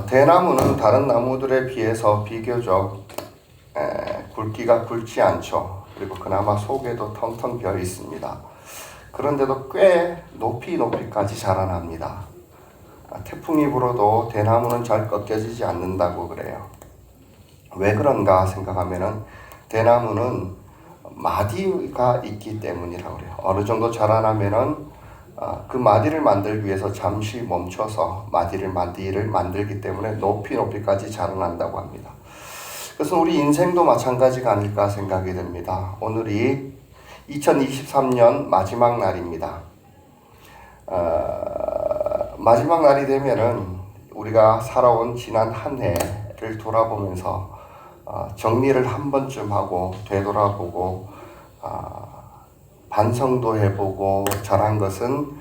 대나무는 다른 나무들에 비해서 비교적 굵기가 굵지 않죠. 그리고 그나마 속에도 텅텅 비어 있습니다. 그런데도 꽤 높이까지 자라납니다. 태풍이 불어도 대나무는 잘 꺾여지지 않는다고 그래요. 왜 그런가 생각하면은 대나무는 마디가 있기 때문이라고 그래요. 어느 정도 자라나면은 그 마디를 만들기 위해서 잠시 멈춰서 마디를 만들기 때문에 높이까지 자라난다고 합니다. 그래서 우리 인생도 마찬가지가 아닐까 생각이 됩니다. 오늘이 2023년 마지막 날입니다. 마지막 날이 되면은 우리가 살아온 지난 한 해를 돌아보면서 정리를 한 번쯤 하고 되돌아보고 반성도 해보고 잘한 것은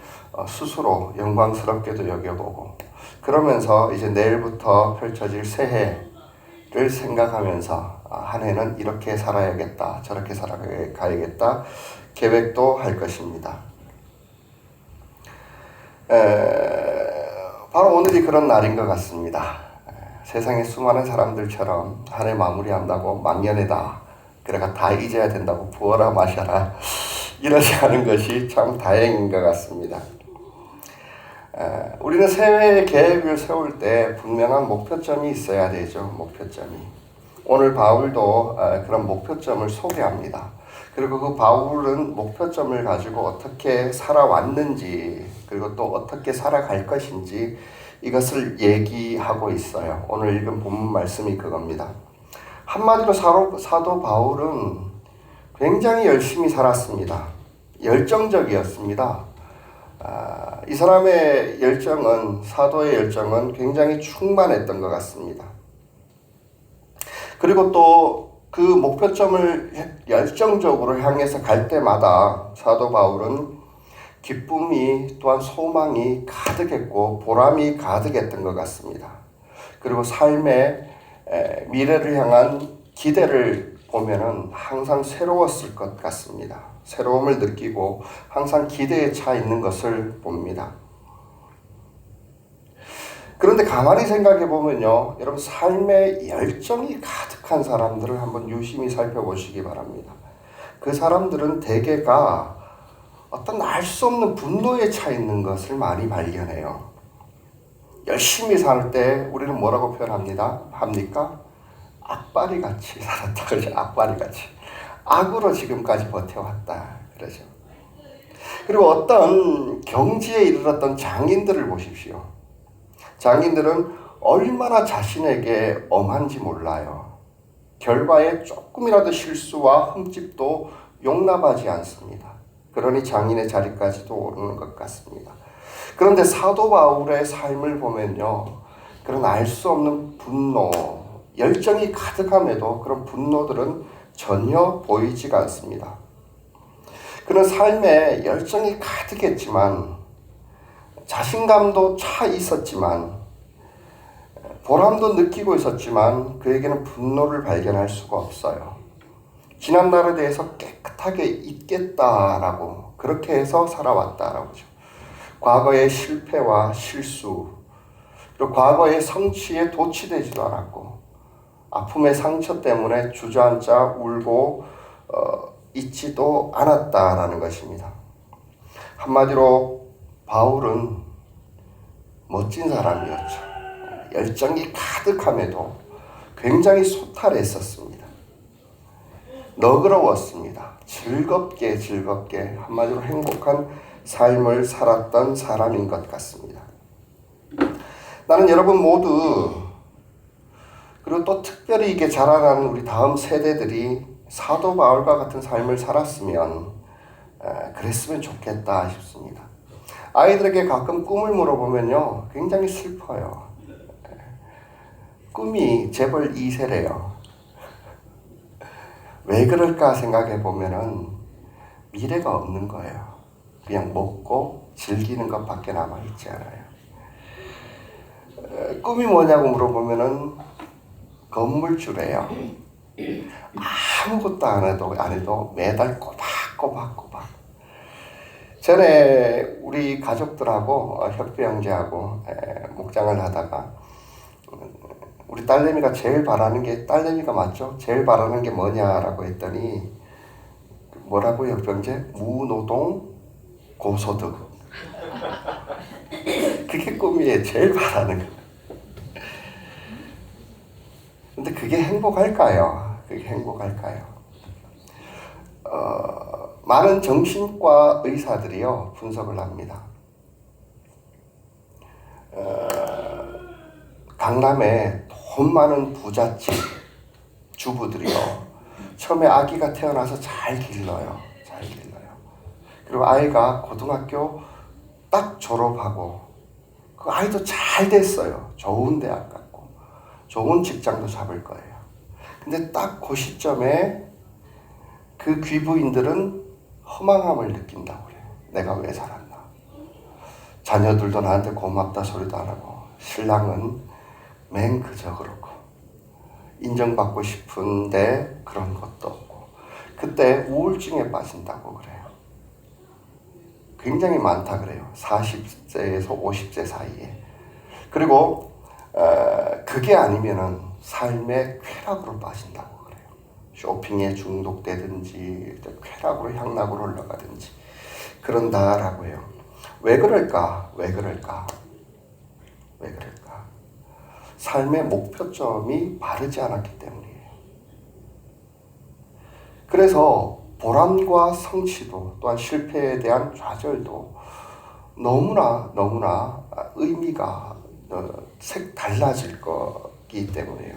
스스로 영광스럽게도 여겨보고 그러면서 이제 내일부터 펼쳐질 새해를 생각하면서 한 해는 이렇게 살아야겠다 저렇게 살아가야겠다 계획도 할 것입니다. 바로 오늘이 그런 날인 것 같습니다. 세상에 수많은 사람들처럼 한 해 마무리한다고 막년이다 그래가 다 잊어야 된다고 부어라 마셔라 이러지 않은 것이 참 다행인 것 같습니다. 우리는 새해의 계획을 세울 때 분명한 목표점이 있어야 되죠. 목표점이. 오늘 바울도 그런 목표점을 소개합니다. 그리고 그 바울은 목표점을 가지고 어떻게 살아왔는지 그리고 또 어떻게 살아갈 것인지 이것을 얘기하고 있어요. 오늘 읽은 본문 말씀이 그겁니다. 한마디로 사도 바울은 굉장히 열심히 살았습니다. 열정적이었습니다. 이 사람의 열정은 사도의 열정은 굉장히 충만했던 것 같습니다. 그리고 또 그 목표점을 열정적으로 향해서 갈 때마다 사도 바울은 기쁨이 또한 소망이 가득했고 보람이 가득했던 것 같습니다. 그리고 삶의 미래를 향한 기대를 보면은 항상 새로웠을 것 같습니다. 새로움을 느끼고 항상 기대에 차 있는 것을 봅니다. 그런데 가만히 생각해 보면요, 여러분 삶에 열정이 가득한 사람들을 한번 유심히 살펴보시기 바랍니다. 그 사람들은 대개가 어떤 알 수 없는 분노에 차 있는 것을 많이 발견해요. 열심히 살 때 우리는 뭐라고 합니까? 악바리 같이 살았다 그러죠. 악바리 같이. 악으로 지금까지 버텨왔다 그러죠. 그리고 어떤 경지에 이르렀던 장인들을 보십시오. 장인들은 얼마나 자신에게 엄한지 몰라요. 결과에 조금이라도 실수와 흠집도 용납하지 않습니다. 그러니 장인의 자리까지도 오르는 것 같습니다. 그런데 사도 바울의 삶을 보면요, 그런 알 수 없는 분노, 열정이 가득함에도 그런 분노들은 전혀 보이지가 않습니다. 그런 삶에 열정이 가득했지만 자신감도 차 있었지만 보람도 느끼고 있었지만 그에게는 분노를 발견할 수가 없어요. 지난 날에 대해서 깨끗하게 잊겠다라고 그렇게 해서 살아왔다라고 하죠. 과거의 실패와 실수 그리고 과거의 성취에 도취되지도 않았고 아픔의 상처 때문에 주저앉아 울고 잊지도 않았다라는 것입니다. 한마디로 바울은 멋진 사람이었죠. 열정이 가득함에도 굉장히 소탈했었습니다. 너그러웠습니다. 즐겁게 한마디로 행복한 삶을 살았던 사람인 것 같습니다. 나는 여러분 모두 그리고 또 특별히 이게 자라나는 우리 다음 세대들이 사도 바울과 같은 삶을 살았으면 그랬으면 좋겠다 싶습니다. 아이들에게 가끔 꿈을 물어보면요 굉장히 슬퍼요. 꿈이 재벌 2세래요. 왜 그럴까 생각해 보면은 미래가 없는 거예요. 그냥 먹고 즐기는 것밖에 남아있지 않아요. 꿈이 뭐냐고 물어보면은 건물주래요. 아무것도 안 해도 매달 꼬박꼬박. 전에 우리 가족들하고 협배 형제하고 목장을 하다가 우리 딸내미가 제일 바라는 게, 딸내미가 맞죠? 제일 바라는 게 뭐냐라고 했더니 뭐라고요, 병재? 무노동 고소득. 그게 꿈이에요. 제일 바라는 거. 근데 그게 행복할까요? 그게 행복할까요? 많은 정신과 의사들이요, 분석을 합니다. 강남에 돈 많은 부잣집 주부들이요, 처음에 아기가 태어나서 잘 길러요. 잘 길러요. 그리고 아이가 고등학교 딱 졸업하고 그 아이도 잘 됐어요. 좋은 대학 갔고 좋은 직장도 잡을 거예요. 근데 딱 그 시점에 그 귀부인들은 허망함을 느낀다고 그래요. 내가 왜 살았나. 자녀들도 나한테 고맙다 소리도 안 하고, 신랑은 맨 그저 그렇고, 인정받고 싶은데 그런 것도 없고, 그때 우울증에 빠진다고 그래요. 굉장히 많다 그래요. 40세에서 50세 사이에. 그리고 그게 아니면은 삶의 쾌락으로 빠진다고 그래요. 쇼핑에 중독되든지 쾌락으로 향락으로 올라가든지 그런다라고 해요. 왜 그럴까? 왜 그럴까? 왜 그럴까? 삶의 목표점이 바르지 않았기 때문이에요. 그래서 보람과 성취도, 또한 실패에 대한 좌절도 너무나 의미가 달라질 거기 때문에요.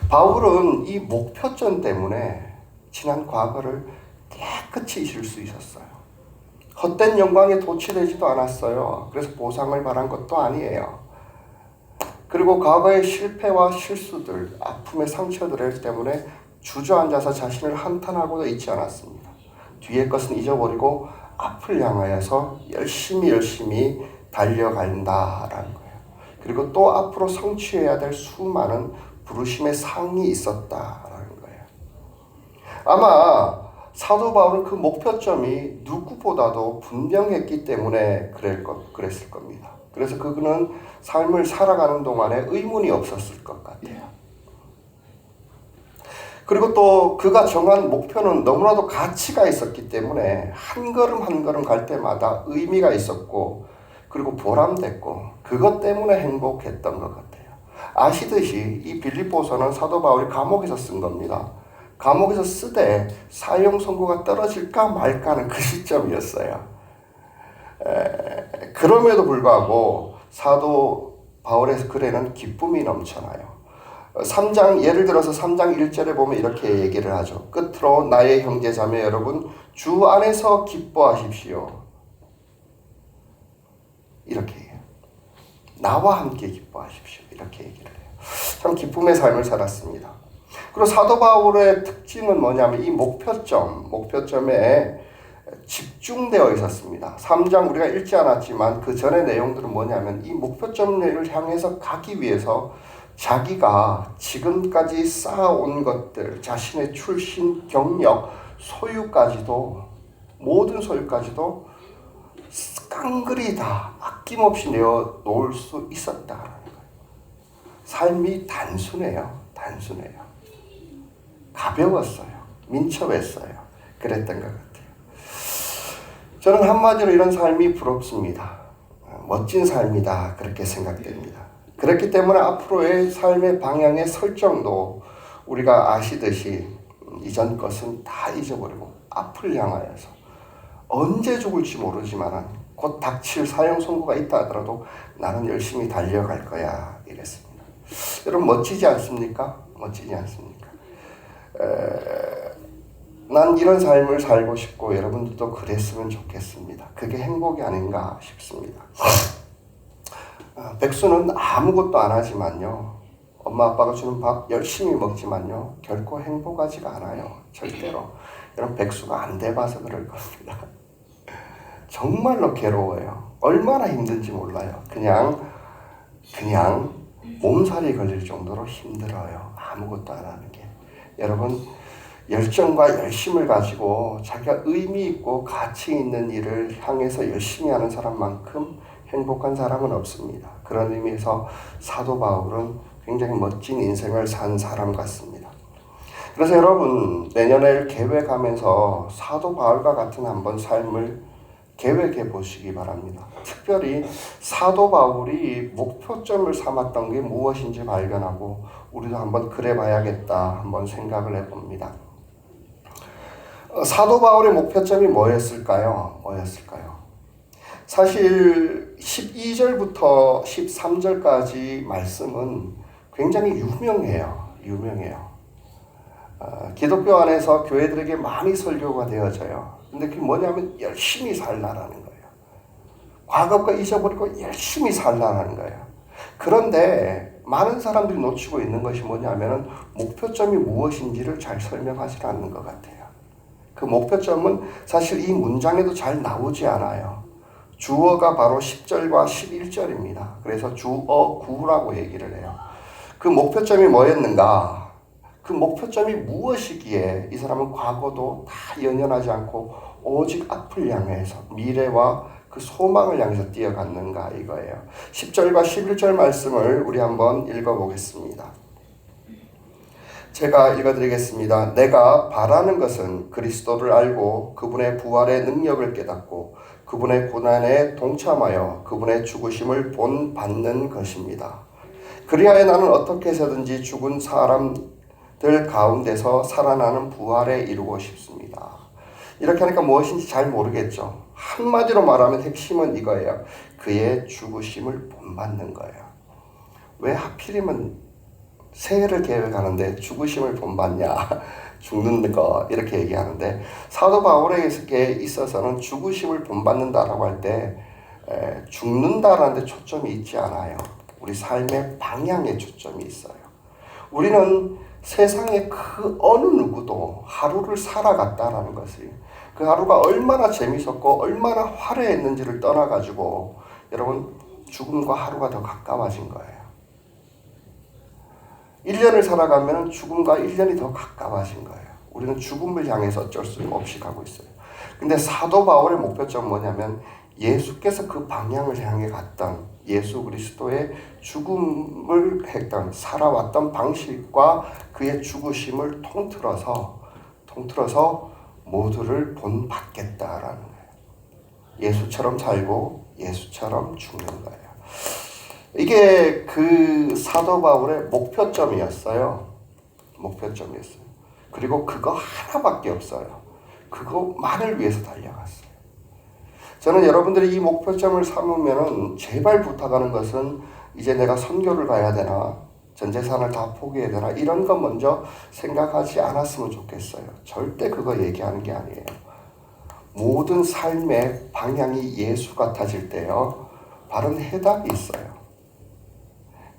바울은 이 목표점 때문에 지난 과거를 깨끗이 잊을 수 있었어요. 헛된 영광에 도취되지도 않았어요. 그래서 보상을 바란 것도 아니에요. 그리고 과거의 실패와 실수들, 아픔의 상처들 때문에 주저앉아서 자신을 한탄하고도 있지 않았습니다. 뒤의 것은 잊어버리고 앞을 향하여서 열심히 달려간다라는 거예요. 그리고 또 앞으로 성취해야 될 수많은 부르심의 상이 있었다라는 거예요. 아마 사도 바울은 그 목표점이 누구보다도 분명했기 때문에 그랬을 겁니다. 그래서 그는 삶을 살아가는 동안에 의문이 없었을 것 같아요. 그리고 또 그가 정한 목표는 너무나도 가치가 있었기 때문에 한 걸음 한 걸음 갈 때마다 의미가 있었고, 그리고 보람됐고, 그것 때문에 행복했던 것 같아요. 아시듯이 이 빌립보서는 사도 바울이 감옥에서 쓴 겁니다. 감옥에서 쓰되 사형 선고가 떨어질까 말까는 그 시점이었어요. 그럼에도 불구하고 사도 바울의 글에는 기쁨이 넘쳐나요. 3장, 예를 들어서 3장 1절에 보면 이렇게 얘기를 하죠. 끝으로 나의 형제 자매 여러분, 주 안에서 기뻐하십시오. 이렇게 해요. 나와 함께 기뻐하십시오. 이렇게 얘기를 해요. 참 기쁨의 삶을 살았습니다. 그리고 사도 바울의 특징은 뭐냐면 이 목표점에 집중되어 있었습니다. 3장 우리가 읽지 않았지만 그 전의 내용들은 뭐냐면 이 목표점을 향해서 가기 위해서 자기가 지금까지 쌓아온 것들, 자신의 출신, 경력, 소유까지도, 모든 소유까지도 깡그리 다 아낌없이 내어 놓을 수 있었다는 거예요. 삶이 단순해요. 가벼웠어요. 민첩했어요. 그랬던 것 같아요. 저는 한마디로 이런 삶이 부럽습니다. 멋진 삶이다. 그렇게 생각됩니다. 그렇기 때문에 앞으로의 삶의 방향의 설정도 우리가 아시듯이 이전 것은 다 잊어버리고 앞을 향하여서 언제 죽을지 모르지만 곧 닥칠 사형 선고가 있다 하더라도 나는 열심히 달려갈 거야 이랬습니다. 여러분 멋지지 않습니까? 멋지지 않습니까? 난 이런 삶을 살고 싶고 여러분들도 그랬으면 좋겠습니다. 그게 행복이 아닌가 싶습니다. 백수는 아무것도 안 하지만요, 엄마 아빠가 주는 밥 열심히 먹지만요, 결코 행복하지가 않아요. 절대로. 여러분 백수가 안 돼봐서 그럴 겁니다. 정말로 괴로워요. 얼마나 힘든지 몰라요. 그냥 몸살이 걸릴 정도로 힘들어요. 아무것도 안 하는 게. 여러분 열정과 열심을 가지고 자기가 의미 있고 가치 있는 일을 향해서 열심히 하는 사람만큼 행복한 사람은 없습니다. 그런 의미에서 사도 바울은 굉장히 멋진 인생을 산 사람 같습니다. 그래서 여러분 내년을 계획하면서 사도 바울과 같은 한번 삶을 계획해 보시기 바랍니다. 특별히 사도 바울이 목표점을 삼았던 게 무엇인지 발견하고 우리도 한번 그래 봐야겠다 한번 생각을 해봅니다. 사도 바울의 목표점이 뭐였을까요? 사실 12절부터 13절까지 말씀은 굉장히 유명해요. 기독교 안에서 교회들에게 많이 설교가 되어져요. 근데 그게 뭐냐면 열심히 살라라는 거예요. 과거가 잊어버리고 열심히 살라라는 거예요. 그런데 많은 사람들이 놓치고 있는 것이 뭐냐면 목표점이 무엇인지를 잘 설명하지 않는 것 같아요. 그 목표점은 사실 이 문장에도 잘 나오지 않아요. 주어가 바로 10절과 11절입니다. 그래서 주어 구라고 얘기를 해요. 그 목표점이 뭐였는가? 그 목표점이 무엇이기에 이 사람은 과거도 다 연연하지 않고 오직 앞을 향해서 미래와 그 소망을 향해서 뛰어갔는가 이거예요. 10절과 11절 말씀을 우리 한번 읽어보겠습니다. 제가 읽어드리겠습니다. 내가 바라는 것은 그리스도를 알고 그분의 부활의 능력을 깨닫고 그분의 고난에 동참하여 그분의 죽으심을 본받는 것입니다. 그리하여 나는 어떻게 해서든지 죽은 사람들 가운데서 살아나는 부활에 이루고 싶습니다. 이렇게 하니까 무엇인지 잘 모르겠죠. 한마디로 말하면 핵심은 이거예요. 그의 죽으심을 본받는 거예요. 왜 하필이면 새해를 계획하는데 죽으심을 본받냐? 죽는 거 이렇게 얘기하는데 사도 바울에게 있어서는 죽으심을 본받는다라고 할 때 죽는다라는 데 초점이 있지 않아요. 우리 삶의 방향에 초점이 있어요. 우리는 세상의 그 어느 누구도 하루를 살아갔다라는 것을 그 하루가 얼마나 재밌었고 얼마나 화려했는지를 떠나가지고 여러분 죽음과 하루가 더 가까워진 거예요. 1년을 살아가면 죽음과 1년이 더 가까워진 거예요. 우리는 죽음을 향해서 어쩔 수 없이 가고 있어요. 근데 사도 바울의 목표점은 뭐냐면 예수께서 그 방향을 향해 갔던 예수 그리스도의 죽음을 했던 살아왔던 방식과 그의 죽으심을 통틀어서 모두를 본받겠다라는 거예요. 예수처럼 살고 예수처럼 죽는 거예요. 이게 그 사도 바울의 목표점이었어요. 그리고 그거 하나밖에 없어요. 그거만을 위해서 달려갔어요. 저는 여러분들이 이 목표점을 삼으면은 제발 부탁하는 것은 이제 내가 선교를 가야 되나, 전 재산을 다 포기해야 되나 이런 거 먼저 생각하지 않았으면 좋겠어요. 절대 그거 얘기하는 게 아니에요. 모든 삶의 방향이 예수 같아질 때요, 바른 해답이 있어요.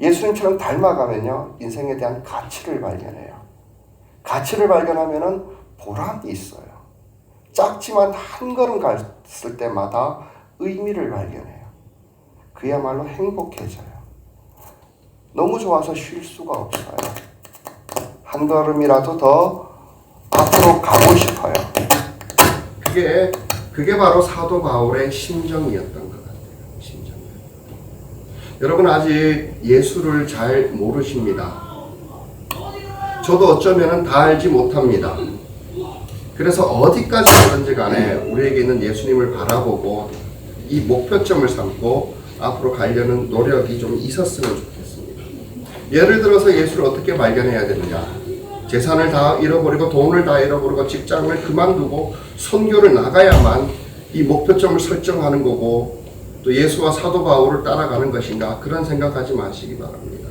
예수님처럼 닮아가면요, 인생에 대한 가치를 발견해요. 가치를 발견하면은 보람이 있어요. 작지만 한 걸음 갔을 때마다 의미를 발견해요. 그야말로 행복해져요. 너무 좋아서 쉴 수가 없어요. 한 걸음이라도 더 앞으로 가고 싶어요. 그게 바로 사도 바울의 심정이었던 것 같아요. 여러분 아직 예수를 잘 모르십니다. 저도 어쩌면 다 알지 못합니다. 그래서 어디까지 가든지 간에 우리에게 있는 예수님을 바라보고 이 목표점을 삼고 앞으로 가려는 노력이 좀 있었으면 좋겠습니다. 예를 들어서 예수를 어떻게 발견해야 되느냐. 재산을 다 잃어버리고 돈을 다 잃어버리고 직장을 그만두고 선교를 나가야만 이 목표점을 설정하는 거고 또 예수와 사도 바울을 따라가는 것인가, 그런 생각하지 마시기 바랍니다.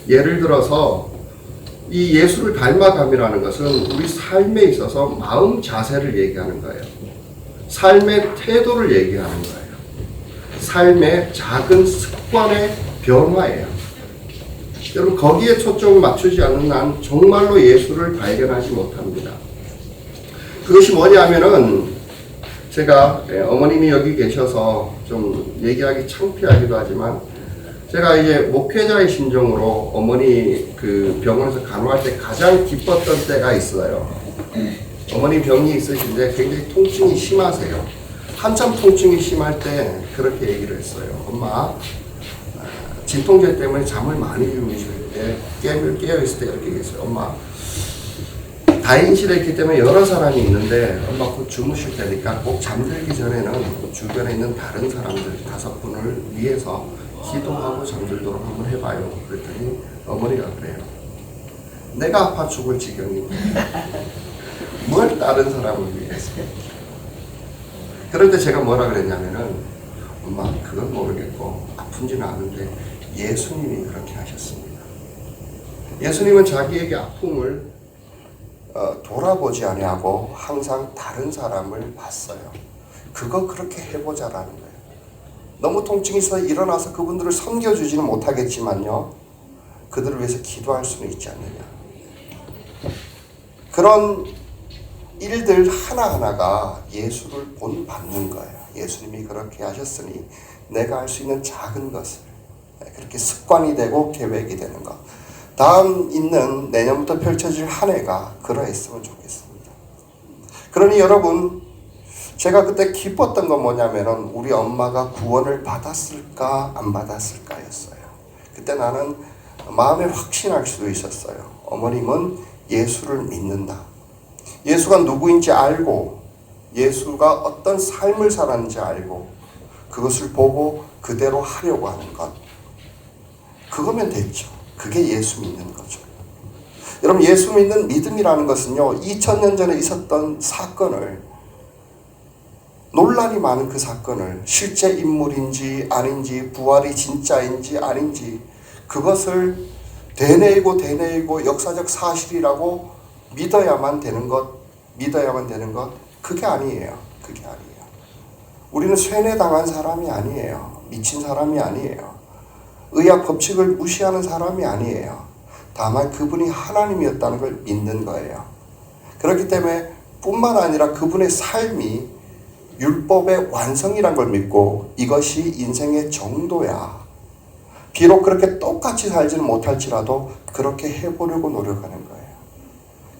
예를 들어서 이 예수를 닮아감이라는 것은 우리 삶에 있어서 마음 자세를 얘기하는 거예요. 삶의 태도를 얘기하는 거예요. 삶의 작은 습관의 변화예요. 여러분 거기에 초점을 맞추지 않는 한 정말로 예수를 발견하지 못합니다. 그것이 뭐냐면은 제가 어머님이 여기 계셔서 좀 얘기하기 창피하기도 하지만 제가 이제 목회자의 심정으로 어머니 그 병원에서 간호할 때 가장 기뻤던 때가 있어요. 어머니 병이 있으신데 굉장히 통증이 심하세요. 한참 통증이 심할 때 그렇게 얘기를 했어요. 엄마, 진통제 때문에 잠을 많이 주무실 때, 깨어있을 때 이렇게 얘기했어요. 엄마, 다인실에 있기 때문에 여러 사람이 있는데 엄마 곧 주무실 테니까 꼭 잠들기 전에는 주변에 있는 다른 사람들 5분을 위해서 기도하고 잠들도록 한번 해봐요. 그랬더니 어머니가 그래요. 내가 아파 죽을 지경인데 뭘 다른 사람을 위해서. 그런데 제가 뭐라 그랬냐면은 엄마 그건 모르겠고 아픈지는 아는데 예수님이 그렇게 하셨습니다. 예수님은 자기에게 아픔을 돌아보지 아니하고 항상 다른 사람을 봤어요. 그거 그렇게 해보자라는 거예요. 너무 통증이 있어 일어나서 그분들을 섬겨주지는 못하겠지만요. 그들을 위해서 기도할 수는 있지 않느냐. 그런 일들 하나하나가 예수를 본받는 거예요. 예수님이 그렇게 하셨으니 내가 할 수 있는 작은 것을 그렇게 습관이 되고 계획이 되는 것. 다음 있는 내년부터 펼쳐질 한 해가 그러했으면 좋겠습니다. 그러니 여러분, 제가 그때 기뻤던 건 뭐냐면은 우리 엄마가 구원을 받았을까 안 받았을까였어요. 그때 나는 마음에 확신할 수도 있었어요. 어머님은 예수를 믿는다. 예수가 누구인지 알고 예수가 어떤 삶을 살았는지 알고 그것을 보고 그대로 하려고 하는 것. 그거면 됐죠. 그게 예수 믿는 거죠. 여러분, 예수 믿는 믿음이라는 것은요, 2000년 전에 있었던 사건을, 논란이 많은 그 사건을 실제 인물인지 아닌지, 부활이 진짜인지 아닌지, 그것을 되뇌이고 역사적 사실이라고 믿어야만 되는 것, 그게 아니에요. 그게 아니에요. 우리는 쇠뇌당한 사람이 아니에요. 미친 사람이 아니에요. 의학 법칙을 무시하는 사람이 아니에요. 다만 그분이 하나님이었다는 걸 믿는 거예요. 그렇기 때문에 뿐만 아니라 그분의 삶이 율법의 완성이란 걸 믿고 이것이 인생의 정도야. 비록 그렇게 똑같이 살지는 못할지라도 그렇게 해보려고 노력하는 거예요.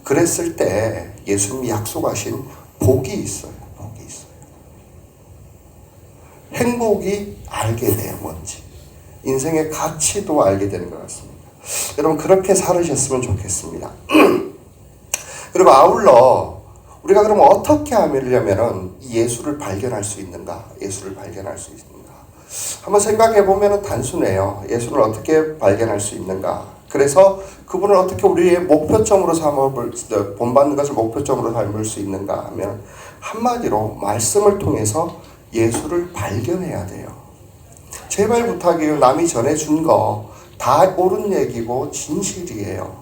그랬을 때 예수님이 약속하신 복이 있어요. 복이 있어요. 행복이 알게 돼요. 뭔지. 인생의 가치도 알게 되는 것 같습니다. 여러분, 그렇게 살으셨으면 좋겠습니다. 그리고 아울러 우리가 그럼 어떻게 하려면 예수를 발견할 수 있는가? 예수를 발견할 수 있는가? 한번 생각해 보면 단순해요. 예수를 어떻게 발견할 수 있는가? 그래서 그분을 어떻게 우리의 목표점으로 본받는 것을 목표점으로 삼을 수 있는가 하면 한마디로 말씀을 통해서 예수를 발견해야 돼요. 제발 부탁이에요. 남이 전해준 거 다 옳은 얘기고 진실이에요.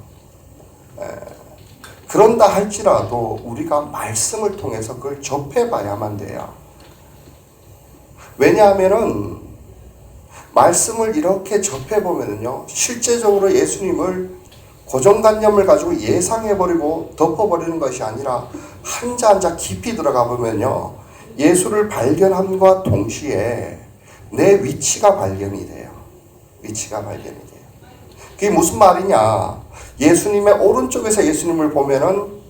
그런다 할지라도 우리가 말씀을 통해서 그걸 접해봐야만 돼요. 왜냐하면은 말씀을 이렇게 접해보면은요, 실제적으로 예수님을 고정관념을 가지고 예상해버리고 덮어버리는 것이 아니라 한자 한자 깊이 들어가 보면요, 예수를 발견함과 동시에 내 위치가 발견이 돼요. 위치가 발견이 돼요. 그게 무슨 말이냐? 예수님의 오른쪽에서 예수님을 보면은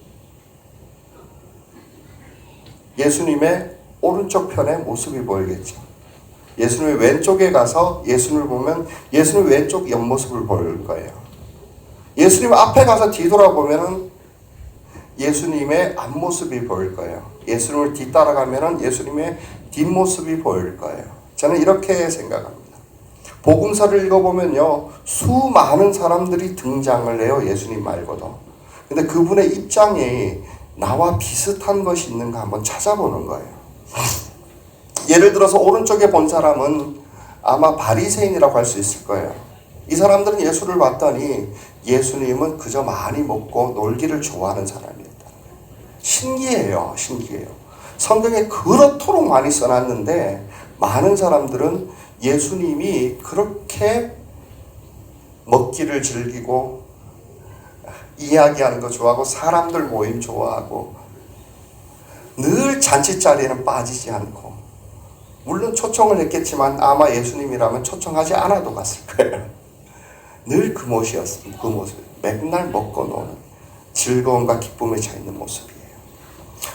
예수님의 오른쪽 편의 모습이 보이겠죠. 예수님의 왼쪽에 가서 예수님을 보면 예수님 왼쪽 옆모습을 보일 거예요. 예수님 앞에 가서 뒤돌아보면은 예수님의 앞모습이 보일 거예요. 예수님을 뒤따라가면은 예수님의 뒷모습이 보일 거예요. 저는 이렇게 생각합니다. 복음서를 읽어보면요, 수많은 사람들이 등장을 해요. 예수님 말고도. 근데 그분의 입장이 나와 비슷한 것이 있는가 한번 찾아보는 거예요. 예를 들어서 오른쪽에 본 사람은 아마 바리새인이라고 할 수 있을 거예요. 이 사람들은 예수를 봤더니 예수님은 그저 많이 먹고 놀기를 좋아하는 사람이었다는 거예요. 신기해요. 신기해요. 성경에 그렇도록 많이 써놨는데 많은 사람들은 예수님이 그렇게 먹기를 즐기고 이야기하는 거 좋아하고 사람들 모임 좋아하고 늘 잔치자리에는 빠지지 않고, 물론 초청을 했겠지만 아마 예수님이라면 초청하지 않아도 갔을 거예요. 늘 그 모습이었습니다. 그 모습. 맨날 먹고 노는 즐거움과 기쁨에 차 있는 모습이에요.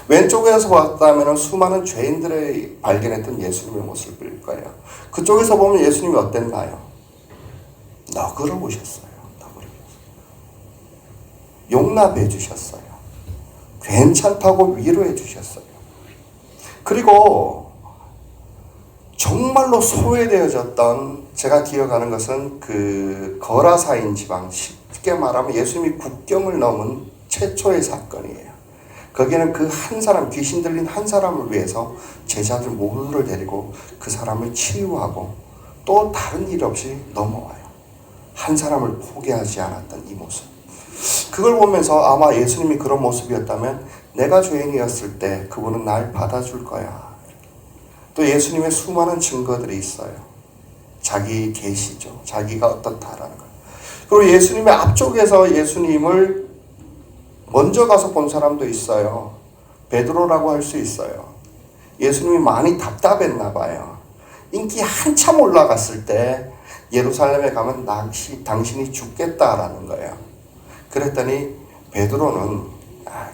왼쪽에서 봤다면 수많은 죄인들의 발견했던 예수님의 모습일 거예요. 그쪽에서 보면 예수님이 어땠나요? 너그러우셨어요. 용납해 주셨어요. 괜찮다고 위로해 주셨어요. 그리고 정말로 소외되어졌던, 제가 기억하는 것은 그 거라사인 지방, 쉽게 말하면 예수님이 국경을 넘은 최초의 사건이에요. 거기는 그 한 사람, 귀신 들린 한 사람을 위해서 제자들 모두를 데리고 그 사람을 치유하고 또 다른 일 없이 넘어와요. 한 사람을 포기하지 않았던 이 모습. 그걸 보면서 아마 예수님이 그런 모습이었다면 내가 죄인이었을 때 그분은 날 받아줄 거야. 또 예수님의 수많은 증거들이 있어요. 자기 계시죠. 자기가 어떻다라는 거. 그리고 예수님의 앞쪽에서 예수님을 먼저 가서 본 사람도 있어요. 베드로라고 할 수 있어요. 예수님이 많이 답답했나 봐요. 인기 한참 올라갔을 때 예루살렘에 가면 당신이 죽겠다라는 거예요. 그랬더니 베드로는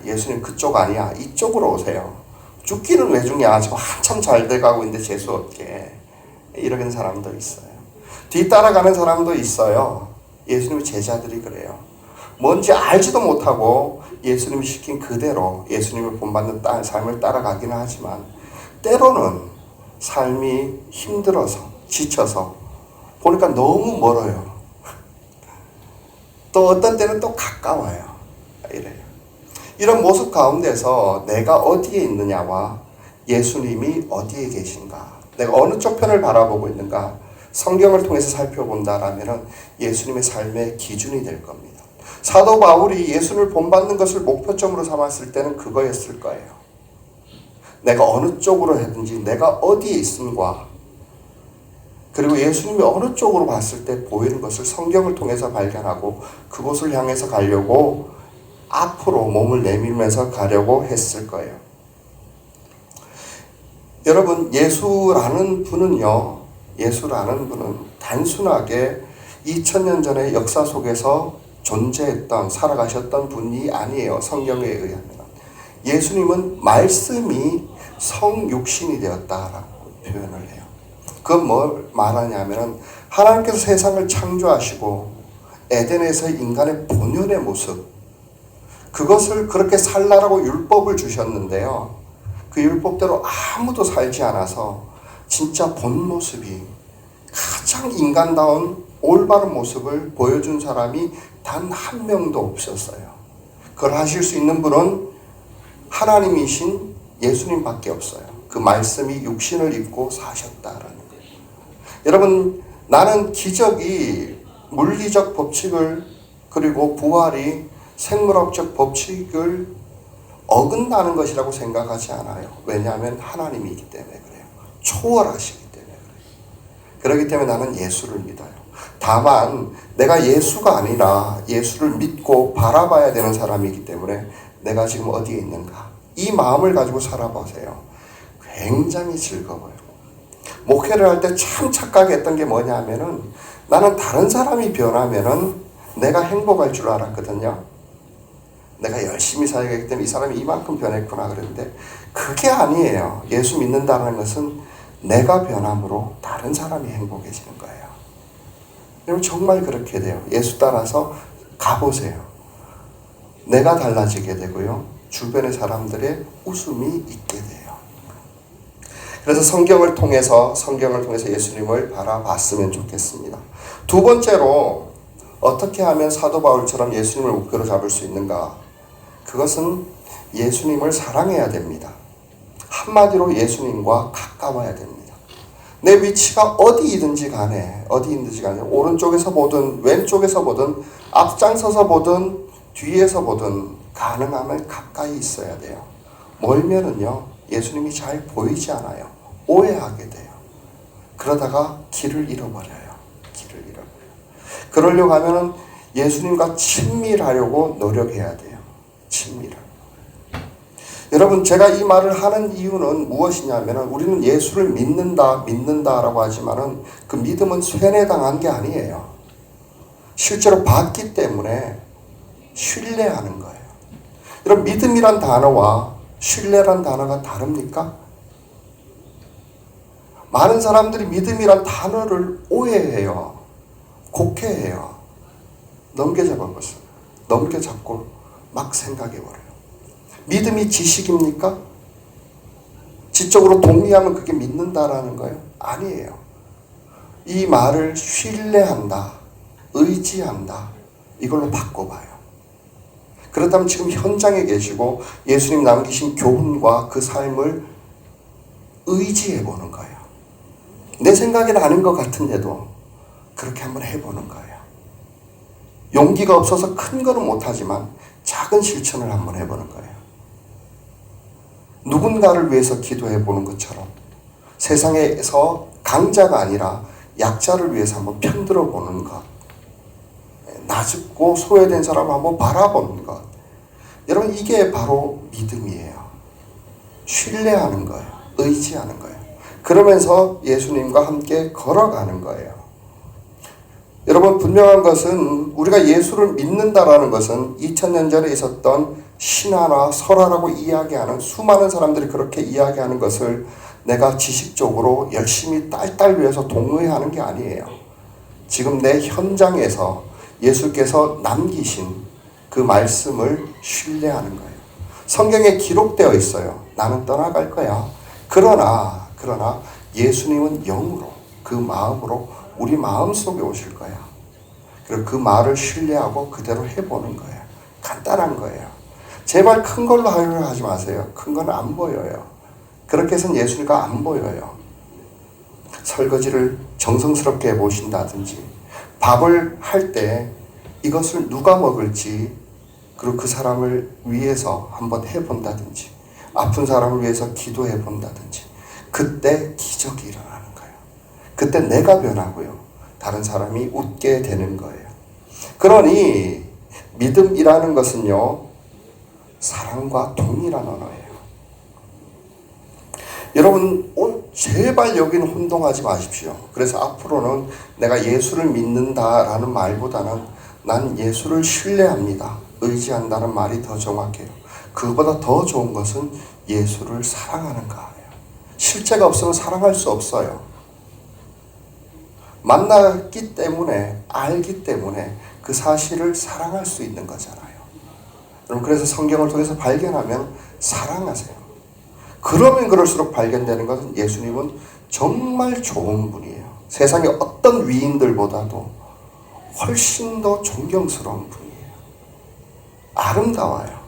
예수님 그쪽 아니야. 이쪽으로 오세요. 죽기는 왜 죽냐. 지금 한참 잘 돼가고 있는데 재수없게. 이런 사람도 있어요. 뒤따라가는 사람도 있어요. 예수님의 제자들이 그래요. 뭔지 알지도 못하고 예수님이 시킨 그대로 예수님을 본받는 삶을 따라가기는 하지만 때로는 삶이 힘들어서 지쳐서 보니까 너무 멀어요. 또 어떤 때는 또 가까워요. 이래요. 이런 모습 가운데서 내가 어디에 있느냐와 예수님이 어디에 계신가, 내가 어느 쪽 편을 바라보고 있는가, 성경을 통해서 살펴본다라면 예수님의 삶의 기준이 될 겁니다. 사도 바울이 예수님을 본받는 것을 목표점으로 삼았을 때는 그거였을 거예요. 내가 어느 쪽으로 하든지 내가 어디에 있음과, 그리고 예수님이 어느 쪽으로 봤을 때 보이는 것을 성경을 통해서 발견하고 그곳을 향해서 가려고 앞으로 몸을 내밀면서 가려고 했을 거예요. 여러분, 예수라는 분은 단순하게 2000년 전의 역사 속에서 존재했던, 살아가셨던 분이 아니에요. 성경에 의하면. 예수님은 말씀이 성육신이 되었다라고 표현을 해요. 그건 뭘 말하냐면 하나님께서 세상을 창조하시고 에덴에서 인간의 본연의 모습, 그것을 그렇게 살라라고 율법을 주셨는데요. 그 율법대로 아무도 살지 않아서 진짜 본 모습이, 가장 인간다운 올바른 모습을 보여준 사람이 단 한 명도 없었어요. 그걸 하실 수 있는 분은 하나님이신 예수님밖에 없어요. 그 말씀이 육신을 입고 사셨다라는 거예요. 여러분, 나는 기적이 물리적 법칙을, 그리고 부활이 생물학적 법칙을 어긋나는 것이라고 생각하지 않아요. 왜냐하면 하나님이기 때문에 그래요. 초월하시기 때문에 그래요. 그렇기 때문에 나는 예수를 믿어요. 다만 내가 예수가 아니라 예수를 믿고 바라봐야 되는 사람이기 때문에 내가 지금 어디에 있는가, 이 마음을 가지고 살아보세요. 굉장히 즐거워요. 목회를 할 때 참 착각했던 게 뭐냐면은 나는 다른 사람이 변하면은 내가 행복할 줄 알았거든요. 내가 열심히 살기 때문에 이 사람이 이만큼 변했구나 그랬는데 그게 아니에요. 예수 믿는다는 것은 내가 변함으로 다른 사람이 행복해지는 거예요. 여러분, 정말 그렇게 돼요. 예수 따라서 가보세요. 내가 달라지게 되고요. 주변의 사람들의 웃음이 있게 돼요. 그래서 성경을 통해서 예수님을 바라봤으면 좋겠습니다. 두 번째로, 어떻게 하면 사도 바울처럼 예수님을 목표로 잡을 수 있는가? 그것은 예수님을 사랑해야 됩니다. 한마디로 예수님과 가까워야 됩니다. 내 위치가 어디든지 간에 오른쪽에서 보든 왼쪽에서 보든 앞장서서 보든 뒤에서 보든 가능하면 가까이 있어야 돼요. 멀면은요, 예수님이 잘 보이지 않아요. 오해하게 돼요. 그러다가 길을 잃어버려요. 그러려고 하면은 예수님과 친밀하려고 노력해야 돼요. 친밀하고. 여러분, 제가 이 말을 하는 이유는 무엇이냐면, 우리는 예수를 믿는다라고 하지만은 그 믿음은 세뇌당한 게 아니에요. 실제로 봤기 때문에 신뢰하는 거예요. 여러분, 믿음이란 단어와 신뢰란 단어가 다릅니까? 많은 사람들이 믿음이란 단어를 오해해요. 곡해해요. 넘겨잡아버렸어요. 넘겨잡고 막 생각해버려요. 믿음이 지식입니까? 지적으로 동의하면 그게 믿는다라는 거예요? 아니에요. 이 말을 신뢰한다, 의지한다, 이걸로 바꿔봐요. 그렇다면 지금 현장에 계시고 예수님 남기신 교훈과 그 삶을 의지해보는 거예요. 내 생각에는 아닌 것 같은데도 그렇게 한번 해보는 거예요. 용기가 없어서 큰 거는 못하지만 작은 실천을 한번 해보는 거예요. 누군가를 위해서 기도해보는 것처럼 세상에서 강자가 아니라 약자를 위해서 한번 편들어 보는 것, 나죽고 소외된 사람을 한번 바라보는 것, 여러분 이게 바로 믿음이에요. 신뢰하는 거예요. 의지하는 거예요. 그러면서 예수님과 함께 걸어가는 거예요. 여러분 분명한 것은 우리가 예수를 믿는다라는 것은 2000년 전에 있었던 신화나 설화라고 이야기하는 수많은 사람들이 그렇게 이야기하는 것을 내가 지식적으로 열심히 딸딸 위해서 동의하는 게 아니에요. 지금 내 현장에서 예수께서 남기신 그 말씀을 신뢰하는 거예요. 성경에 기록되어 있어요. 나는 떠나갈 거야. 그러나 예수님은 영으로 그 마음으로 우리 마음속에 오실 거야. 그리고 그 말을 신뢰하고 그대로 해보는 거예요. 간단한 거예요. 제발 큰 걸로 하려고 하지 마세요. 큰 건 안 보여요. 그렇게 해서는 예수님과 안 보여요. 설거지를 정성스럽게 해보신다든지 밥을 할 때 이것을 누가 먹을지 그리고 그 사람을 위해서 한번 해본다든지 아픈 사람을 위해서 기도해 본다든지 그때 기적이 일어나는 거예요. 그때 내가 변하고요. 다른 사람이 웃게 되는 거예요. 그러니 믿음이라는 것은요. 사랑과 동일한 언어예요. 여러분 제발 여기는 혼동하지 마십시오. 그래서 앞으로는 내가 예수를 믿는다라는 말보다는 난 예수를 신뢰합니다. 의지한다는 말이 더 정확해요. 그보다 더 좋은 것은 예수를 사랑하는 거예요. 실제가 없으면 사랑할 수 없어요. 만났기 때문에 알기 때문에 그 사실을 사랑할 수 있는 거잖아요. 여러분 그래서 성경을 통해서 발견하면 사랑하세요. 그러면 그럴수록 발견되는 것은 예수님은 정말 좋은 분이에요. 세상의 어떤 위인들보다도 훨씬 더 존경스러운 분이에요. 아름다워요.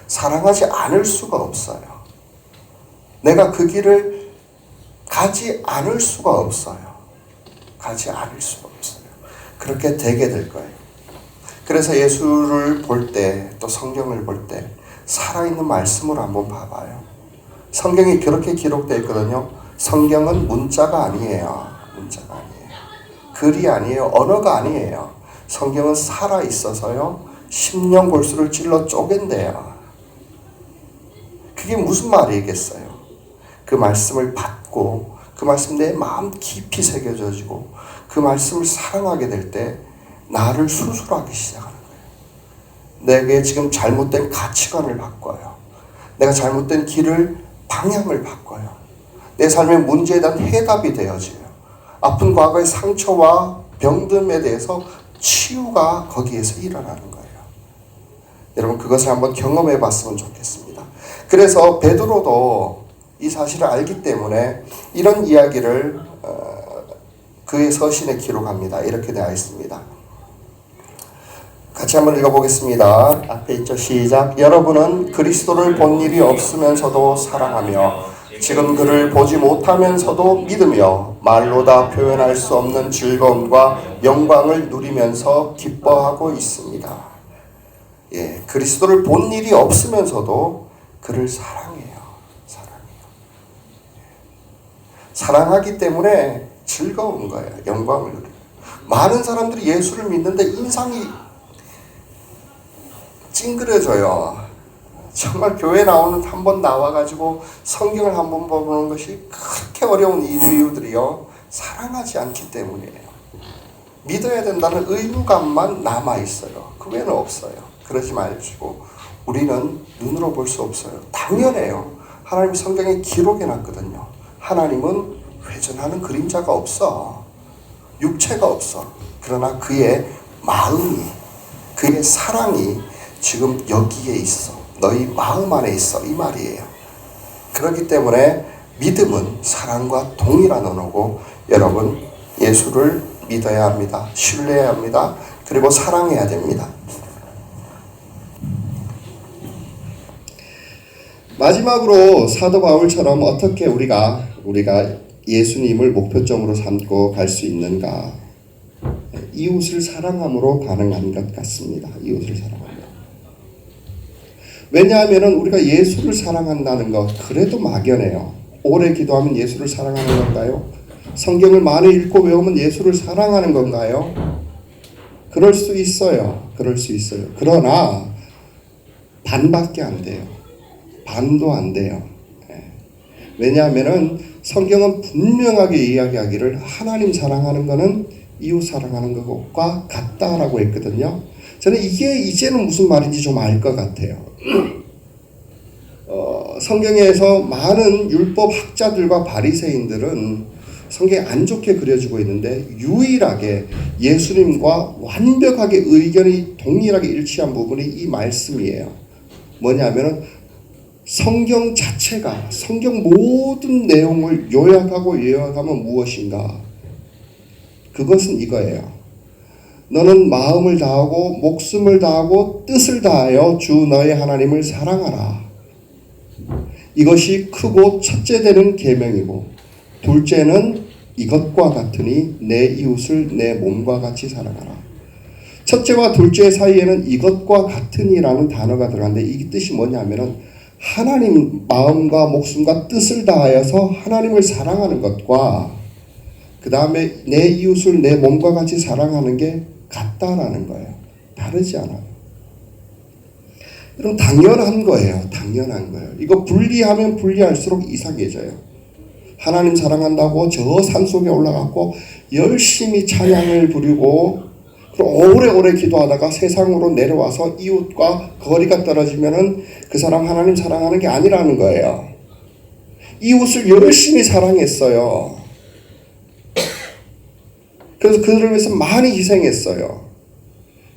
사랑하지 않을 수가 없어요. 내가 그 길을 가지 않을 수가 없어요. 가지 않을 수가 없어요. 그렇게 되게 될 거예요. 그래서 예수를 볼 때, 또 성경을 볼 때 살아있는 말씀으로 한번 봐봐요. 성경이 그렇게 기록되어 있거든요. 성경은 문자가 아니에요. 문자가 아니에요. 글이 아니에요. 언어가 아니에요. 성경은 살아있어서요. 심령 골수를 찔러 쪼갠대요. 그게 무슨 말이겠어요? 그 말씀을 받고 그 말씀 내 마음 깊이 새겨져지고 그 말씀을 사랑하게 될 때 나를 수술하기 시작하는 거예요. 내게 지금 잘못된 가치관을 바꿔요. 내가 잘못된 길을 방향을 바꿔요. 내 삶의 문제에 대한 해답이 되어져요. 아픈 과거의 상처와 병듦에 대해서 치유가 거기에서 일어나는 거예요. 여러분 그것을 한번 경험해 봤으면 좋겠습니다. 그래서 베드로도 이 사실을 알기 때문에 이런 이야기를 그의 서신에 기록합니다. 이렇게 되어 있습니다. 같이 한번 읽어보겠습니다. 앞에 있죠. 시작. 여러분은 그리스도를 본 일이 없으면서도 사랑하며 지금 그를 보지 못하면서도 믿으며 말로 다 표현할 수 없는 즐거움과 영광을 누리면서 기뻐하고 있습니다. 예, 그리스도를 본 일이 없으면서도 그를 사랑해요. 사랑하기 때문에 즐거운 거예요. 영광을 누려요. 많은 사람들이 예수를 믿는데 인상이 찡그려져요. 정말 교회 나오는 한 번 나와가지고 성경을 한 번 보는 것이 그렇게 어려운 이유들이요. 사랑하지 않기 때문이에요. 믿어야 된다는 의무감만 남아있어요. 그 외에는 없어요. 그러지 마시고 우리는 눈으로 볼 수 없어요. 당연해요. 하나님이 성경에 기록해놨거든요. 하나님은 회전하는 그림자가 없어. 육체가 없어. 그러나 그의 마음이, 그의 사랑이 지금 여기에 있어. 너희 마음 안에 있어. 이 말이에요. 그렇기 때문에 믿음은 사랑과 동일한 언어고, 여러분 예수를 믿어야 합니다. 신뢰해야 합니다. 그리고 사랑해야 됩니다. 마지막으로 사도 바울처럼 어떻게 우리가 예수님을 목표점으로 삼고 갈 수 있는가? 이웃을 사랑함으로 가능한 것 같습니다. 이웃을 사랑합니다. 왜냐하면 우리가 예수를 사랑한다는 것, 그래도 막연해요. 오래 기도하면 예수를 사랑하는 건가요? 성경을 많이 읽고 외우면 예수를 사랑하는 건가요? 그럴 수 있어요. 그럴 수 있어요. 그러나 반밖에 안 돼요. 반도 안 돼요. 왜냐하면 성경은 분명하게 이야기하기를 하나님 사랑하는 것은 이웃 사랑하는 것과 같다라고 했거든요. 저는 이게 이제는 무슨 말인지 좀 알 것 같아요. 성경에서 많은 율법 학자들과 바리새인들은 성경에 안 좋게 그려지고 있는데, 유일하게 예수님과 완벽하게 의견이 동일하게 일치한 부분이 이 말씀이에요. 뭐냐면은 성경 자체가, 성경 모든 내용을 요약하면 무엇인가? 그것은 이거예요. 너는 마음을 다하고 목숨을 다하고 뜻을 다하여 주 너의 하나님을 사랑하라. 이것이 크고 첫째 되는 계명이고, 둘째는 이것과 같으니 내 이웃을 내 몸과 같이 사랑하라. 첫째와 둘째 사이에는 이것과 같으니라는 단어가 들어가는데, 이 뜻이 뭐냐면은 하나님 마음과 목숨과 뜻을 다하여서 하나님을 사랑하는 것과 그 다음에 내 이웃을 내 몸과 같이 사랑하는 게 같다라는 거예요. 다르지 않아요. 여러분, 당연한 거예요. 당연한 거예요. 이거 분리하면 분리할수록 이상해져요. 하나님 사랑한다고 저 산속에 올라갔고 열심히 찬양을 부리고 오래오래 기도하다가 세상으로 내려와서 이웃과 거리가 떨어지면은 그 사람 하나님 사랑하는 게 아니라는 거예요. 이웃을 열심히 사랑했어요. 그래서 그들을 위해서 많이 희생했어요.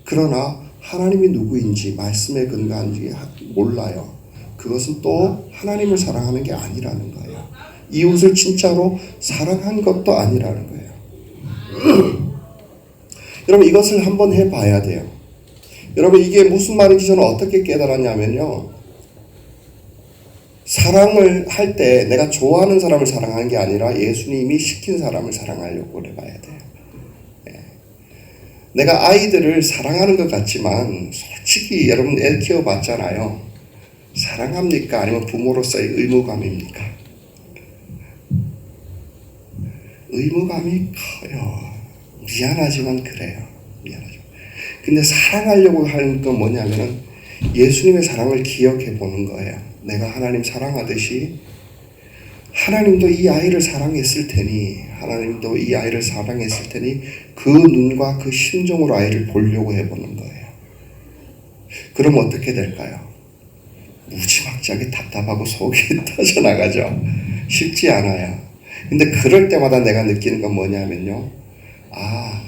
그러나 하나님이 누구인지, 말씀에 근거한지 몰라요. 그것은 또 하나님을 사랑하는 게 아니라는 거예요. 이웃을 진짜로 사랑한 것도 아니라는 거예요. 여러분, 이것을 한번 해봐야 돼요. 여러분, 이게 무슨 말인지 저는 어떻게 깨달았냐면요, 사랑을 할 때 내가 좋아하는 사람을 사랑하는 게 아니라 예수님이 시킨 사람을 사랑하려고 해봐야 돼요. 내가 아이들을 사랑하는 것 같지만 솔직히 여러분 애 키워봤잖아요. 사랑합니까? 아니면 부모로서의 의무감입니까? 의무감이 커요. 미안하지만 그래요. 미안하죠. 근데 사랑하려고 하는 건 뭐냐면은 예수님의 사랑을 기억해 보는 거예요. 내가 하나님 사랑하듯이 하나님도 이 아이를 사랑했을 테니, 하나님도 이 아이를 사랑했을 테니 그 눈과 그 심정으로 아이를 보려고 해보는 거예요. 그럼 어떻게 될까요? 무지막지하게 답답하고 속이 터져나가죠. 쉽지 않아요. 근데 그럴 때마다 내가 느끼는 건 뭐냐면요, 아,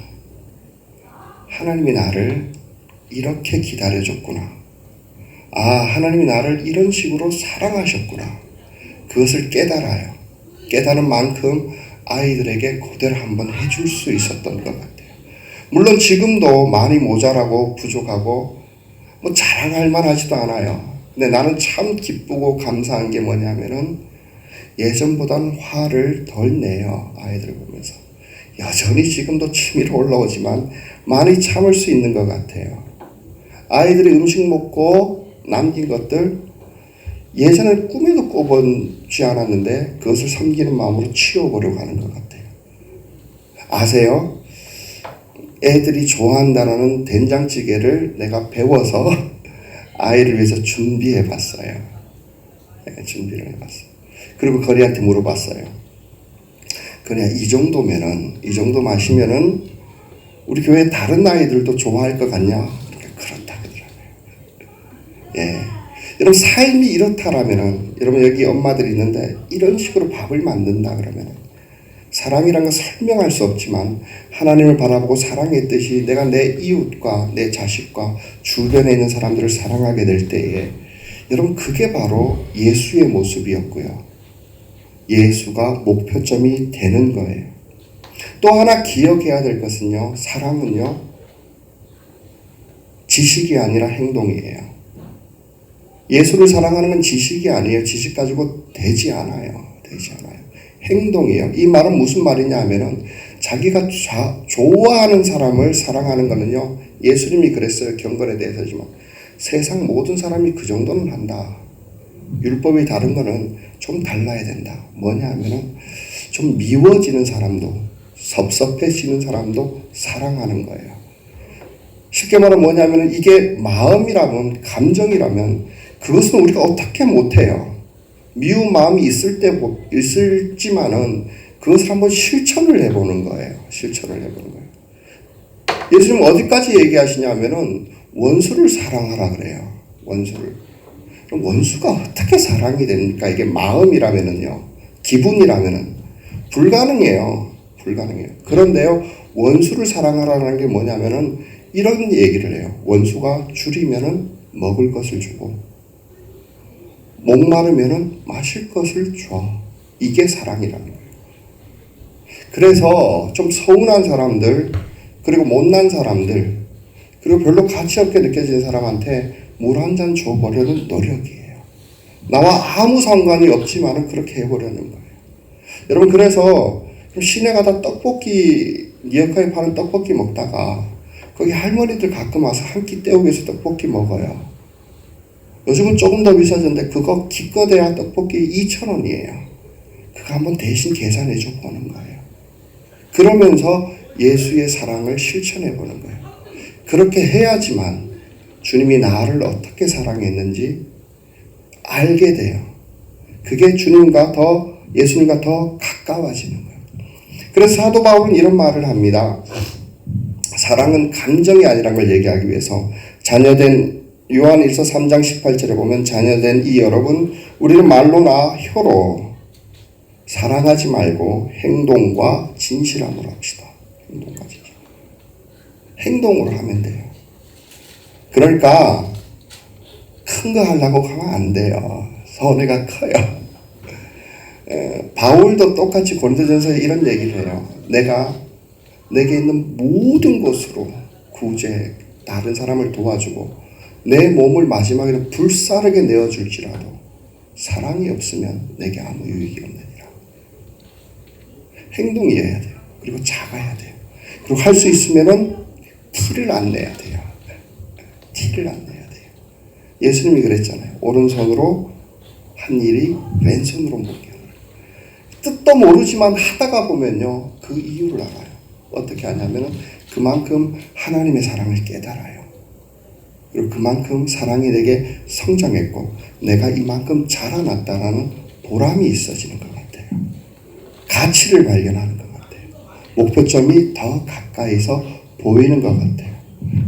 하나님이 나를 이렇게 기다려줬구나. 아, 하나님이 나를 이런 식으로 사랑하셨구나. 그것을 깨달아요. 깨달은 만큼 아이들에게 그대로 한번 해줄 수 있었던 것 같아요. 물론 지금도 많이 모자라고 부족하고 뭐 자랑할 만하지도 않아요. 근데 나는 참 기쁘고 감사한 게 뭐냐면은 예전보다는 화를 덜 내요. 아이들 보면서. 여전히 지금도 치밀어 올라오지만 많이 참을 수 있는 것 같아요. 아이들이 음식 먹고 남긴 것들 예전에 꿈에도 꿔보지 않았는데 그것을 섬기는 마음으로 치워보려고 하는 것 같아요. 아세요? 애들이 좋아한다는 된장찌개를 내가 배워서 아이를 위해서 준비해 봤어요. 네, 준비를 해봤어요. 그리고 거리한테 물어봤어요. 그냥 이 정도 마시면은 우리 교회 다른 아이들도 좋아할 것 같냐? 그렇다 그러더라고요. 예. 여러분, 삶이 이렇다라면은, 여러분 여기 엄마들이 있는데 이런 식으로 밥을 만든다 그러면은 사랑이란 건 설명할 수 없지만 하나님을 바라보고 사랑했듯이 내가 내 이웃과 내 자식과 주변에 있는 사람들을 사랑하게 될 때에 여러분 그게 바로 예수의 모습이었고요. 예수가 목표점이 되는 거예요. 또 하나 기억해야 될 것은요. 사랑은요. 지식이 아니라 행동이에요. 예수를 사랑하는 건 지식이 아니에요. 지식 가지고 되지 않아요. 행동이에요. 이 말은 무슨 말이냐 하면은 자기가 좋아하는 사람을 사랑하는 거는요. 예수님이 그랬어요. 경건에 대해서지만 세상 모든 사람이 그 정도는 한다. 율법이 다른 거는 좀 달라야 된다. 뭐냐 하면은 좀 미워지는 사람도 섭섭해지는 사람도 사랑하는 거예요. 쉽게 말하면 뭐냐면은 이게 마음이라면 감정이라면 그것은 우리가 어떻게 못해요. 미운 마음이 있을지만은 그것을 한번 실천을 해보는 거예요. 예수님 어디까지 얘기하시냐면은 원수를 사랑하라 그래요. 그럼 원수가 어떻게 사랑이 됩니까? 이게 마음이라면은요. 기분이라면은 불가능해요. 그런데요. 원수를 사랑하라는 게 뭐냐면은 이런 얘기를 해요. 원수가 줄이면은 먹을 것을 주고 목마르면은 마실 것을 줘. 이게 사랑이라는 거예요. 그래서 좀 서운한 사람들, 그리고 못난 사람들, 그리고 별로 가치 없게 느껴지는 사람한테 물 한 잔 줘보려는 노력이에요. 나와 아무 상관이 없지만은 그렇게 해보려는 거예요. 여러분, 그래서 시내 가다 떡볶이, 니어카에 파는 떡볶이 먹다가 거기 할머니들 가끔 와서 한 끼 때우기 위해서 떡볶이 먹어요. 요즘은 조금 더 비싸졌는데 그거 기껏해야 떡볶이 2,000원이에요. 그거 한번 대신 계산해 줘 보는 거예요. 그러면서 예수의 사랑을 실천해 보는 거예요. 그렇게 해야지만 주님이 나를 어떻게 사랑했는지 알게 돼요. 그게 예수님과 더 가까워지는 거예요. 그래서 사도 바울은 이런 말을 합니다. 사랑은 감정이 아니란 걸 얘기하기 위해서 자녀된 요한일서 3장 18절에 보면 자녀된 이 여러분 우리는 말로나 혀로 사랑하지 말고 행동과 진실함으로 합시다. 행동으로 하면 돼요. 그러니까 큰 거 하려고 하면 안 돼요. 손해가 커요. 바울도 똑같이 고린도전서에 이런 얘기를 해요. 내게 있는 모든 것으로 구제, 다른 사람을 도와주고 내 몸을 마지막에 불사르게 내어줄지라도 사랑이 없으면 내게 아무 유익이 없느니라. 행동이어야 돼요. 그리고 작아야 돼요. 그리고 할 수 있으면은 티를 안 내야 돼요. 예수님이 그랬잖아요. 오른손으로 한 일이 왼손으로 못해요. 뜻도 모르지만 하다가 보면요. 그 이유를 알아요. 어떻게 하냐면은 그만큼 하나님의 사랑을 깨달아요. 그리고 그만큼 사랑이 내게 성장했고 내가 이만큼 자라났다라는 보람이 있어지는 것 같아요. 가치를 발견하는 것 같아요. 목표점이 더 가까이서 보이는 것 같아요.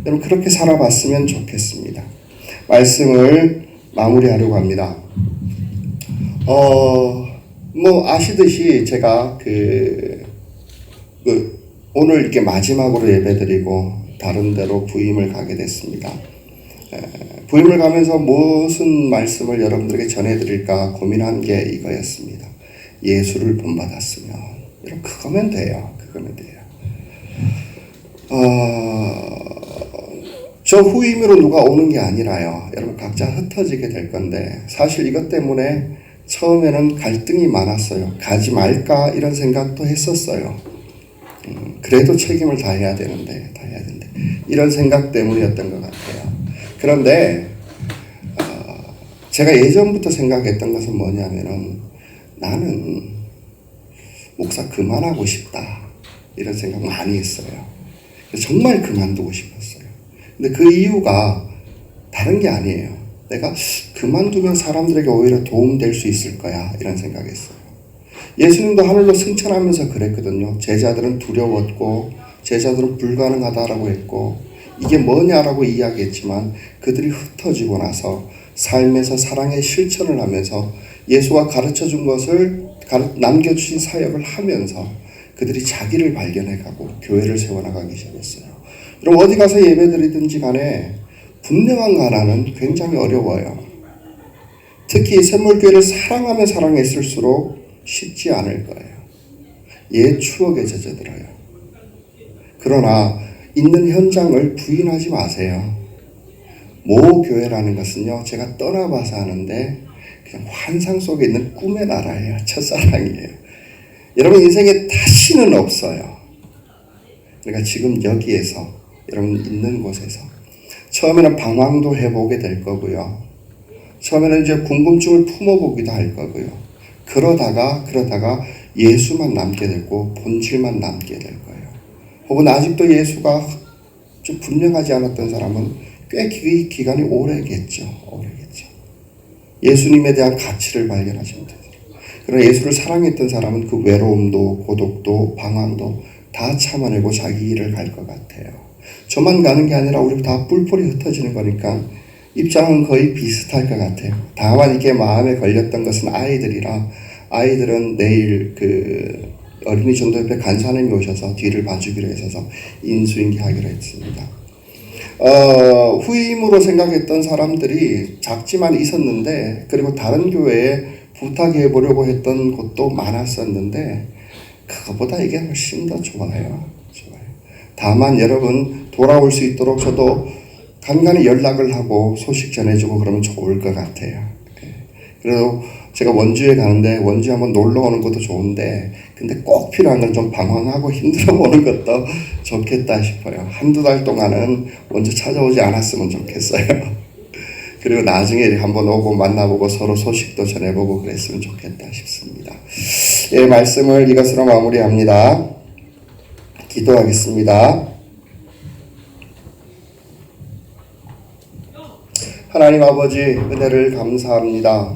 여러분 그렇게 살아봤으면 좋겠습니다. 말씀을 마무리하려고 합니다. 아시듯이 제가 오늘 이렇게 마지막으로 예배드리고 다른 데로 부임을 가게 됐습니다. 부임을 가면서 무슨 말씀을 여러분들에게 전해드릴까 고민한 게 이거였습니다. 예수를 본받았으면. 여러분 그거면 돼요. 저 후임으로 누가 오는 게 아니라요. 여러분 각자 흩어지게 될 건데 사실 이것 때문에 처음에는 갈등이 많았어요. 가지 말까 이런 생각도 했었어요. 그래도 책임을 다해야 되는데 이런 생각 때문이었던 것 같아요. 그런데 제가 예전부터 생각했던 것은 뭐냐면은 나는 목사 그만하고 싶다 이런 생각 많이 했어요. 정말 그만두고 싶었어요. 근데 그 이유가 다른 게 아니에요. 내가 그만두면 사람들에게 오히려 도움될 수 있을 거야 이런 생각했어요. 예수님도 하늘로 승천하면서 그랬거든요. 제자들은 두려웠고 제자들은 불가능하다라고 했고 이게 뭐냐라고 이야기했지만 그들이 흩어지고 나서 삶에서 사랑의 실천을 하면서 예수가 가르쳐준 것을 남겨주신 사역을 하면서 그들이 자기를 발견해가고 교회를 세워나가기 시작했어요. 그럼 어디 가서 예배드리든지 간에 분명한 가난은 굉장히 어려워요. 특히 샘물교회를 사랑하면 사랑했을수록 쉽지 않을 거예요. 옛 추억에 젖어들어요. 그러나 있는 현장을 부인하지 마세요. 모 교회라는 것은요, 제가 떠나봐서 하는데 그냥 환상 속에 있는 꿈의 나라예요. 첫사랑이에요. 여러분 인생에 다시는 없어요. 그러니까 지금 여기에서 여러분 있는 곳에서 처음에는 방황도 해보게 될 거고요. 처음에는 이제 궁금증을 품어보기도 할 거고요. 그러다가 예수만 남게 되고 본질만 남게 될 거예요. 혹은 아직도 예수가 좀 분명하지 않았던 사람은 꽤 기간이 오래겠죠. 예수님에 대한 가치를 발견하시면 돼요. 그러나 예수를 사랑했던 사람은 그 외로움도 고독도 방황도 다 참아내고 자기 일을 갈 것 같아요. 저만 가는 게 아니라 우리 다 뿔뿔이 흩어지는 거니까 입장은 거의 비슷할 것 같아요. 다만 이게 마음에 걸렸던 것은 아이들이라 아이들은 내일 그 어린이 전도협회 간사님이 오셔서 뒤를 봐주기로 해서 인수인계하기로 했습니다. 후임으로 생각했던 사람들이 작지만 있었는데 그리고 다른 교회에 부탁해 보려고 했던 곳도 많았었는데 그거보다 이게 훨씬 더 좋아요. 다만 여러분 돌아올 수 있도록 저도 간간히 연락을 하고 소식 전해주고 그러면 좋을 것 같아요. 그래도 제가 원주에 가는데 원주 한번 놀러 오는 것도 좋은데 근데 꼭 필요한 건 좀 방황하고 힘들어 보는 것도 좋겠다 싶어요. 한두 달 동안은 원주 찾아오지 않았으면 좋겠어요. 그리고 나중에 한번 오고 만나보고 서로 소식도 전해보고 그랬으면 좋겠다 싶습니다. 예, 말씀을 이것으로 마무리합니다. 기도하겠습니다. 하나님 아버지 은혜를 감사합니다.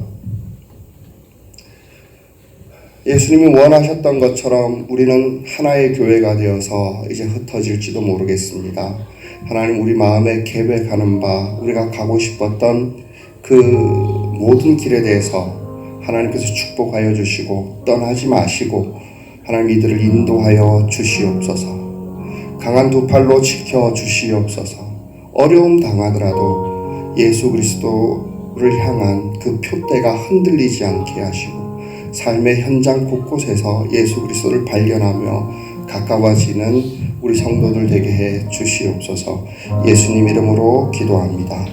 예수님이 원하셨던 것처럼 우리는 하나의 교회가 되어서 이제 흩어질지도 모르겠습니다. 하나님 우리 마음에 계획하는 바 우리가 가고 싶었던 그 모든 길에 대해서 하나님께서 축복하여 주시고 떠나지 마시고 하나님 이들을 인도하여 주시옵소서. 강한 두 팔로 지켜 주시옵소서. 어려움 당하더라도 예수 그리스도를 향한 그 표대가 흔들리지 않게 하시고 삶의 현장 곳곳에서 예수 그리스도를 발견하며 가까워지는 우리 성도들 되게 해 주시옵소서. 예수님 이름으로 기도합니다.